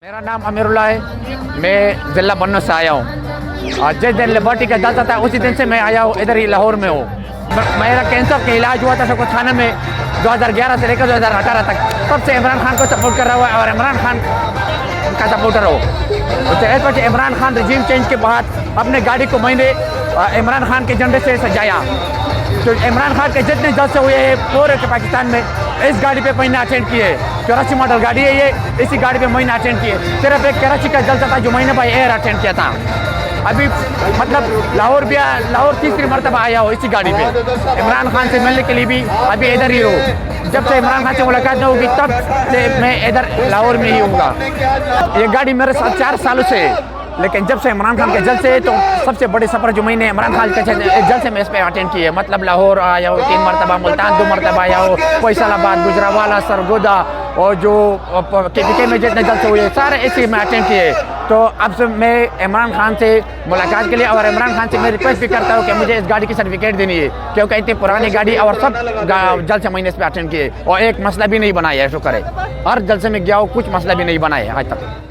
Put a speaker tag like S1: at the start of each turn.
S1: मेरा नाम अमीरुल्लाह है। मैं ज़िला बन्नू से आया हूँ और जिस दिन लिबर्टी का जलसा था उसी दिन से मैं आया हूँ, इधर ही लाहौर में हूँ। मेरा कैंसर का इलाज हुआ था शौकत खाना में 2011 से लेकर 2018 तक। तब से इमरान खान को सपोर्ट कर रहा हुआ है और इमरान खान का सपोर्टर हो। तो इस वजह इमरान खान रजीम चेंज के बाद अपने गाड़ी को मैंने इमरान खान के झंडे से सजाया। तो इमरान खान के जितने जलसे हुए हैं पूरे पाकिस्तान में इस गाड़ी पे मैंने अटेंड किए। 84 मॉडल गाड़ी है ये, इसी गाड़ी पे मैंने अटेंड किए। सिर्फ एक कराची का जलसा था जो मैंने भाई एयर अटेंड किया था। अभी मतलब लाहौर तीसरी मरतबा आया हो इसी गाड़ी पे इमरान खान से मिलने के लिए भी। अभी इधर ही रहो, जब से इमरान खान से मुलाकात न होगी तब से मैं इधर लाहौर में ही हूँगा। ये गाड़ी मेरे साथ 4 सालों से है, लेकिन जब से इमरान खान के जलसे तो सबसे बड़ी सफ़र जो मैंने इमरान खान के जलसे में इस पर अटेंड किए। मतलब लाहौर आया हो 3 मरतबा, मुल्तान 2 मरतबा आया हो, फैसलाबाद, गुजरावाला, सरगोदा और जो के में जितने जलसे हुए सारे इसी में अटेंड किए। तो अब से मैं इमरान खान से मुलाकात के लिए और इमरान खान से मैं रिक्वेस्ट भी करता हूँ कि मुझे इस गाड़ी की सर्टिफिकेट देनी है, क्योंकि इतनी पुरानी गाड़ी और सब जलसे मैंने इस पर अटेंड किए और एक मसला भी नहीं बनाया है। शुक्र है, हर जलसे में गया हो कुछ मसला भी नहीं बनाया आज तक।